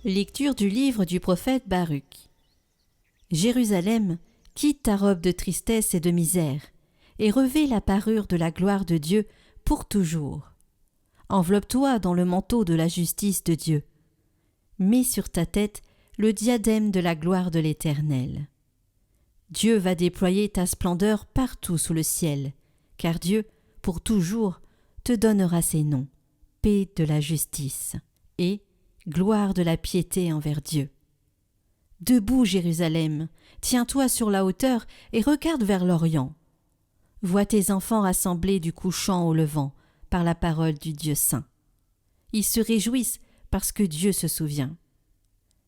Lecture du livre du prophète Baruch. Jérusalem, quitte ta robe de tristesse et de misère, et revêt la parure de la gloire de Dieu pour toujours. Enveloppe-toi dans le manteau de la justice de Dieu. Mets sur ta tête le diadème de la gloire de l'Éternel. Dieu va déployer ta splendeur partout sous le ciel, car Dieu, pour toujours, te donnera ses noms, paix de la justice et gloire de la piété envers Dieu. Debout, Jérusalem, tiens-toi sur la hauteur et regarde vers l'Orient. Vois tes enfants rassemblés du couchant au levant par la parole du Dieu saint. Ils se réjouissent parce que Dieu se souvient.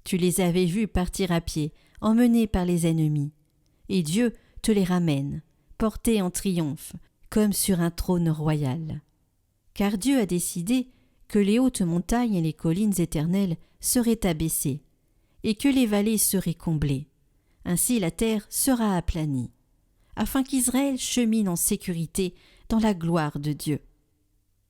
Tu les avais vus partir à pied, emmenés par les ennemis, et Dieu te les ramène, portés en triomphe, comme sur un trône royal. Car Dieu a décidé que les hautes montagnes et les collines éternelles seraient abaissées, et que les vallées seraient comblées. Ainsi la terre sera aplanie, afin qu'Israël chemine en sécurité dans la gloire de Dieu.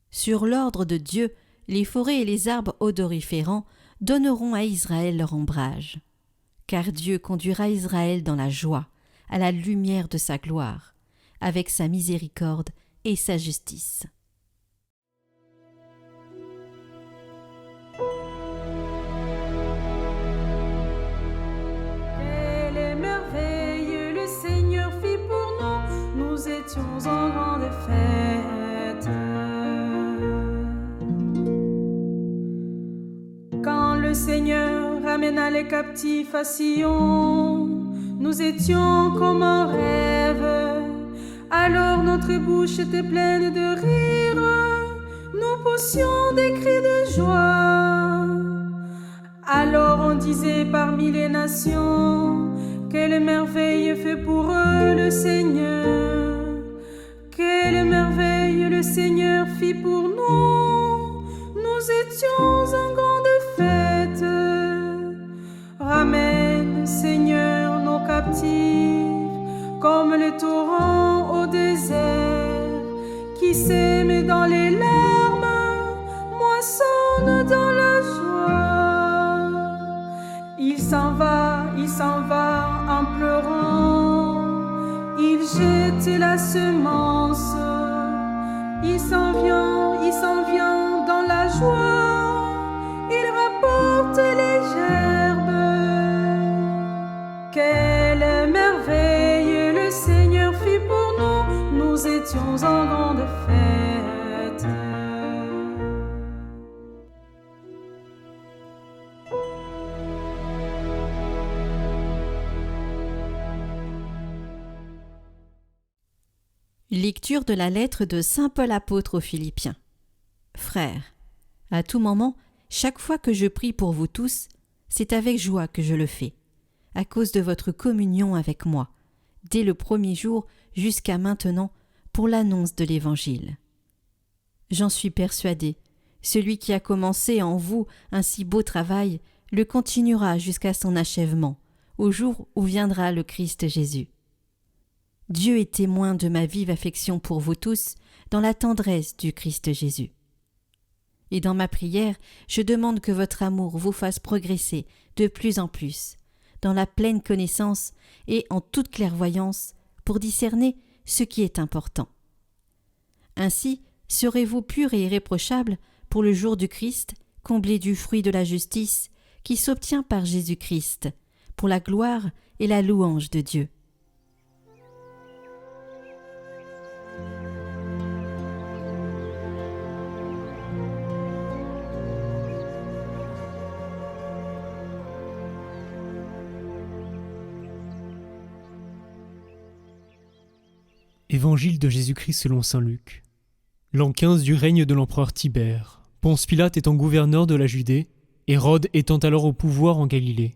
Sur l'ordre de Dieu, les forêts et les arbres odoriférants donneront à Israël leur ombrage. Car Dieu conduira Israël dans la joie, à la lumière de sa gloire, avec sa miséricorde et sa justice. Nous étions en grande fête. Quand le Seigneur ramena les captifs à Sion, nous étions comme un rêve. Alors notre bouche était pleine de rire, nous poussions des cris de joie. Alors on disait parmi les nations, quelle merveille fait pour eux le Seigneur. Quelle merveille le Seigneur fit pour nous. Nous étions en grande fête. Ramène, Seigneur, nos captifs, comme les torrents au désert, qui sèment dans les larmes, moissonnent dans la joie. Il s'en va en pleurant, il jette la semence, il s'en vient dans la joie, il rapporte les gerbes. Quelle merveille le Seigneur fit pour nous, nous étions en grande fête. Lecture de la lettre de saint Paul apôtre aux Philippiens. Frères, à tout moment, chaque fois que je prie pour vous tous, c'est avec joie que je le fais, à cause de votre communion avec moi, dès le premier jour jusqu'à maintenant, pour l'annonce de l'Évangile. J'en suis persuadé, celui qui a commencé en vous un si beau travail le continuera jusqu'à son achèvement, au jour où viendra le Christ Jésus. Dieu est témoin de ma vive affection pour vous tous dans la tendresse du Christ Jésus. Et dans ma prière, je demande que votre amour vous fasse progresser de plus en plus, dans la pleine connaissance et en toute clairvoyance, pour discerner ce qui est important. Ainsi, serez-vous purs et irréprochables pour le jour du Christ, comblés du fruit de la justice qui s'obtient par Jésus-Christ, pour la gloire et la louange de Dieu. Évangile de Jésus-Christ selon saint Luc. L'an 15 du règne de l'empereur Tibère, Ponce Pilate étant gouverneur de la Judée, Hérode étant alors au pouvoir en Galilée,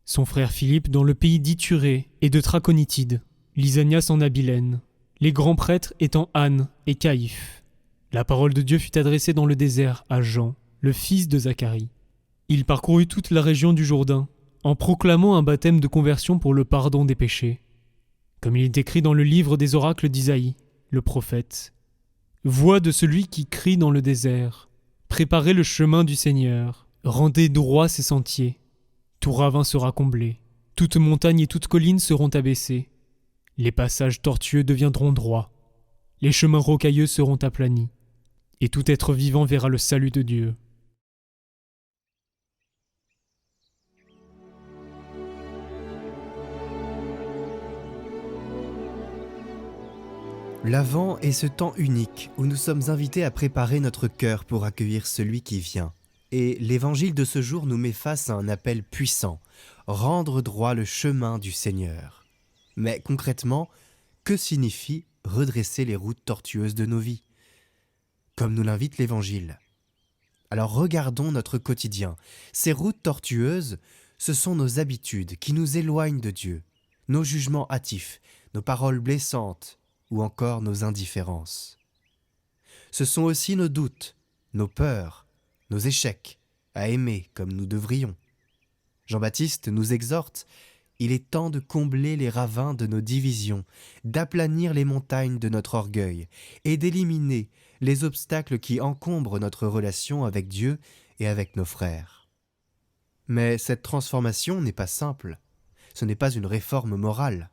son frère Philippe dans le pays d'Ithurée et de Traconitide, Lysanias en Abilène, les grands prêtres étant Anne et Caïphe. La parole de Dieu fut adressée dans le désert à Jean, le fils de Zacharie. Il parcourut toute la région du Jourdain, en proclamant un baptême de conversion pour le pardon des péchés. Comme il est écrit dans le livre des oracles d'Isaïe, le prophète, « Voix de celui qui crie dans le désert, préparez le chemin du Seigneur, Rendez droit ces sentiers. Tout ravin sera comblé. Toute montagne et toute colline seront abaissées. Les passages tortueux deviendront droits. Les chemins rocailleux seront aplanis. Et tout être vivant verra le salut de Dieu. L'Avent est ce temps unique où nous sommes invités à préparer notre cœur pour accueillir celui qui vient. Et l'évangile de ce jour nous met face à un appel puissant, rendre droit le chemin du Seigneur. Mais concrètement, que signifie redresser les routes tortueuses de nos vies ? Comme nous l'invite l'évangile. Alors regardons notre quotidien. Ces routes tortueuses, ce sont nos habitudes qui nous éloignent de Dieu, nos jugements hâtifs, nos paroles blessantes, ou encore nos indifférences. Ce sont aussi nos doutes, nos peurs, nos échecs à aimer comme nous devrions. Jean-Baptiste nous exhorte, il est temps de combler les ravins de nos divisions, d'aplanir les montagnes de notre orgueil et d'éliminer les obstacles qui encombrent notre relation avec Dieu et avec nos frères. Mais cette transformation n'est pas simple, ce n'est pas une réforme morale.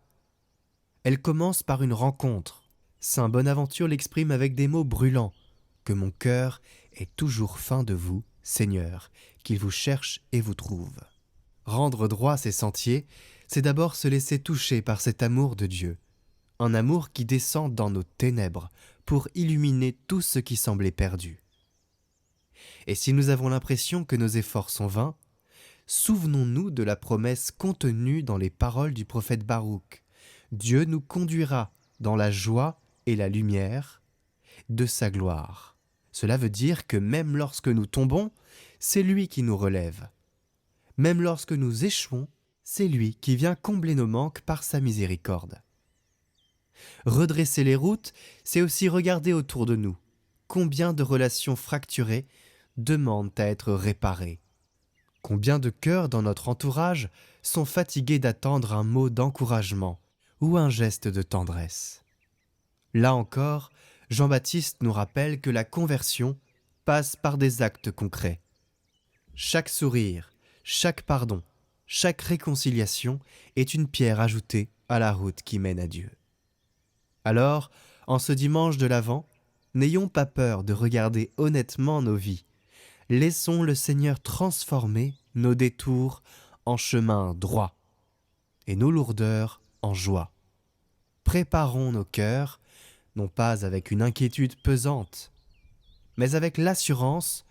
Elle commence par une rencontre. Saint Bonaventure l'exprime avec des mots brûlants. « Que mon cœur est toujours faim de vous, Seigneur, qu'il vous cherche et vous trouve. » Rendre droit ces sentiers, c'est d'abord se laisser toucher par cet amour de Dieu. Un amour qui descend dans nos ténèbres pour illuminer tout ce qui semblait perdu. Et si nous avons l'impression que nos efforts sont vains, souvenons-nous de la promesse contenue dans les paroles du prophète Baruch. Dieu nous conduira dans la joie et la lumière de sa gloire. Cela veut dire que même lorsque nous tombons, c'est lui qui nous relève. Même lorsque nous échouons, c'est lui qui vient combler nos manques par sa miséricorde. Redresser les routes, c'est aussi regarder autour de nous. Combien de relations fracturées demandent à être réparées ? Combien de cœurs dans notre entourage sont fatigués d'attendre un mot d'encouragement ou un geste de tendresse. Là encore, Jean-Baptiste nous rappelle que la conversion passe par des actes concrets. Chaque sourire, chaque pardon, chaque réconciliation est une pierre ajoutée à la route qui mène à Dieu. Alors, en ce dimanche de l'Avent, n'ayons pas peur de regarder honnêtement nos vies. Laissons le Seigneur transformer nos détours en chemin droit et nos lourdeurs en joie. Préparons nos cœurs, non pas avec une inquiétude pesante, mais avec l'assurance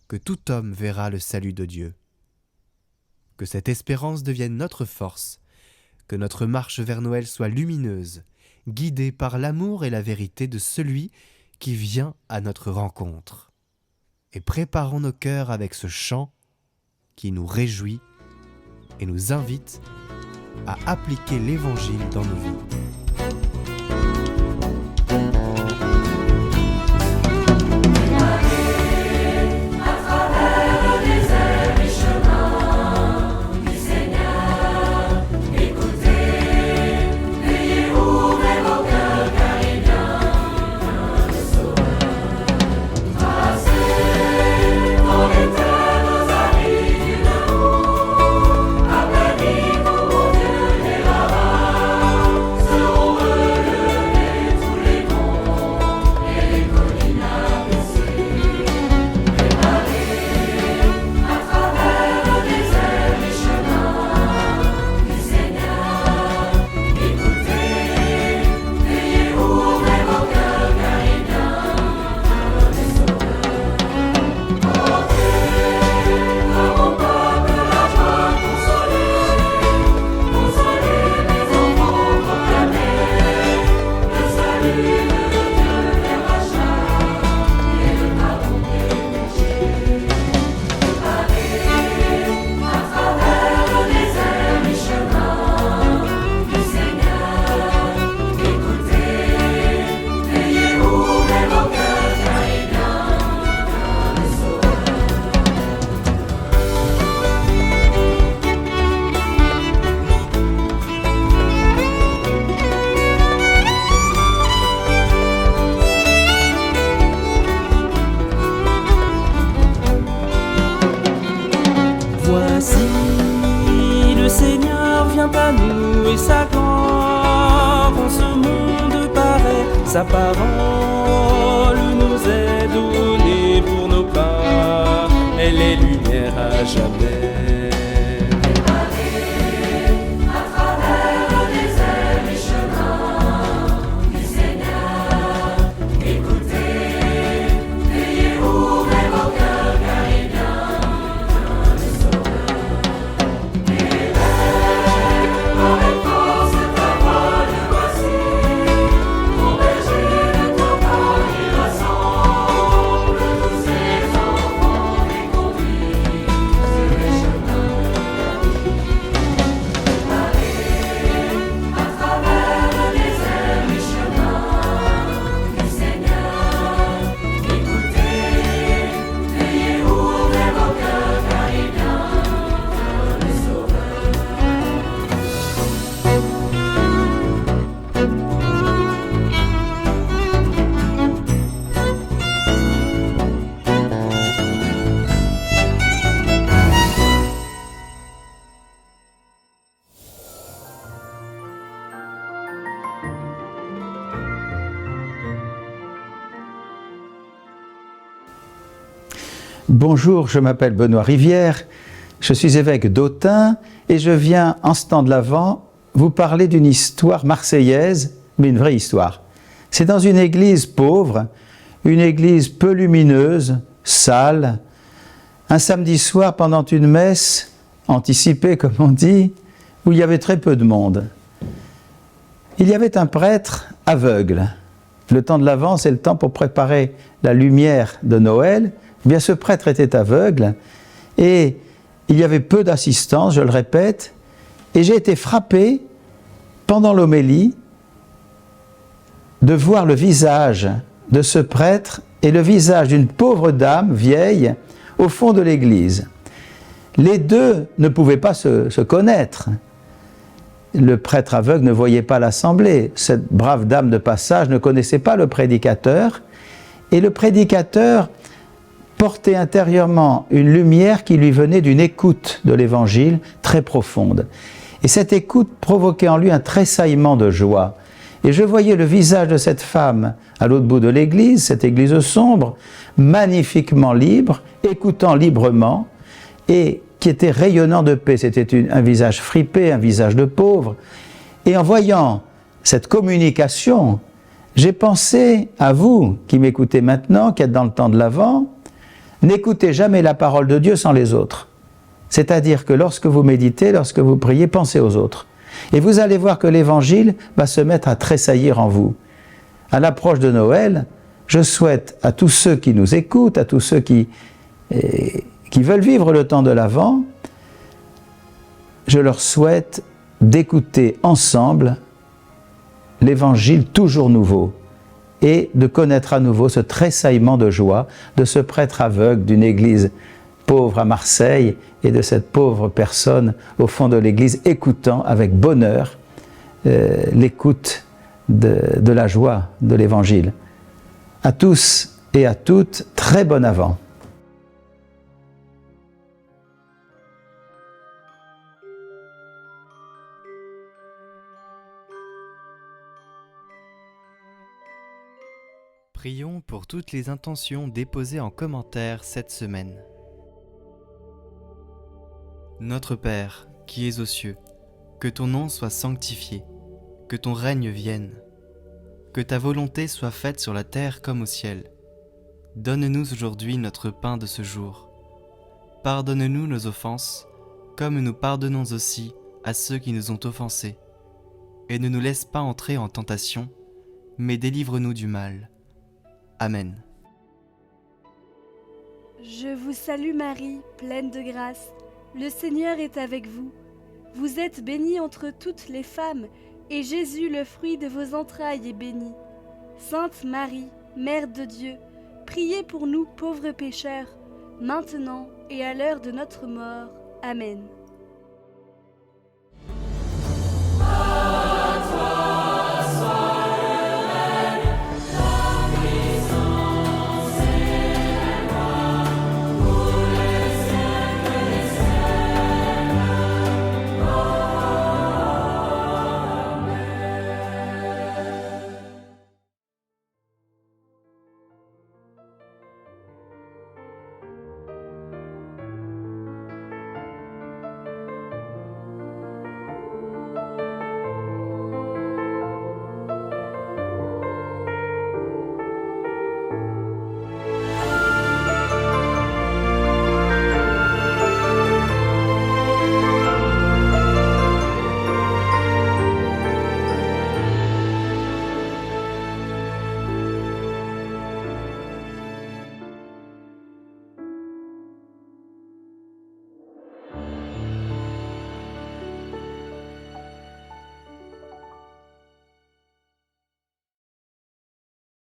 que tout homme verra le salut de Dieu. Que cette espérance devienne notre force, que notre marche vers Noël soit lumineuse, guidée par l'amour et la vérité de celui qui vient à notre rencontre. Et préparons nos cœurs avec ce chant qui nous réjouit et nous invite à appliquer l'Évangile dans nos vies. vient à nous et sa gloire en ce monde paraît. Sa parole nous est donnée pour nos pas, elle est lumière à jamais. Bonjour, je m'appelle Benoît Rivière, je suis évêque d'Autun et je viens en ce temps de l'Avent vous parler d'une histoire marseillaise, mais une vraie histoire. C'est dans une église pauvre, une église peu lumineuse, sale, un samedi soir pendant une messe anticipée comme on dit, où il y avait très peu de monde. Il y avait un prêtre aveugle. Le temps de l'Avent, c'est le temps pour préparer la lumière de Noël. Eh bien, ce prêtre était aveugle et il y avait peu d'assistance, je le répète, et j'ai été frappé pendant l'homélie de voir le visage de ce prêtre et le visage d'une pauvre dame vieille au fond de l'église. Les deux ne pouvaient pas se connaître. Le prêtre aveugle ne voyait pas l'assemblée. Cette brave dame de passage ne connaissait pas le prédicateur et le prédicateur portait intérieurement une lumière qui lui venait d'une écoute de l'Évangile très profonde. Et cette écoute provoquait en lui un tressaillement de joie. Et je voyais le visage de cette femme à l'autre bout de l'église, cette église sombre, magnifiquement libre, écoutant librement, et qui était rayonnant de paix. C'était un visage fripé, un visage de pauvre. Et en voyant cette communication, j'ai pensé à vous qui m'écoutez maintenant, qui êtes dans le temps de l'Avent. N'écoutez jamais la parole de Dieu sans les autres. C'est-à-dire que lorsque vous méditez, lorsque vous priez, pensez aux autres. Et vous allez voir que l'Évangile va se mettre à tressaillir en vous. À l'approche de Noël, je souhaite à tous ceux qui nous écoutent, à tous ceux qui veulent vivre le temps de l'Avent, je leur souhaite d'écouter ensemble l'Évangile toujours nouveau et de connaître à nouveau ce tressaillement de joie de ce prêtre aveugle d'une église pauvre à Marseille et de cette pauvre personne au fond de l'église écoutant avec bonheur l'écoute de la joie de l'Évangile. À tous et à toutes, très bon Avent. Prions pour toutes les intentions déposées en commentaire cette semaine. Notre Père, qui es aux cieux, que ton nom soit sanctifié, que ton règne vienne, que ta volonté soit faite sur la terre comme au ciel. Donne-nous aujourd'hui notre pain de ce jour. Pardonne-nous nos offenses, comme nous pardonnons aussi à ceux qui nous ont offensés. Et ne nous laisse pas entrer en tentation, mais délivre-nous du mal. Amen. Je vous salue Marie, pleine de grâce. Le Seigneur est avec vous. Vous êtes bénie entre toutes les femmes, et Jésus, le fruit de vos entrailles, est béni. Sainte Marie, Mère de Dieu, priez pour nous pauvres pécheurs, maintenant et à l'heure de notre mort. Amen.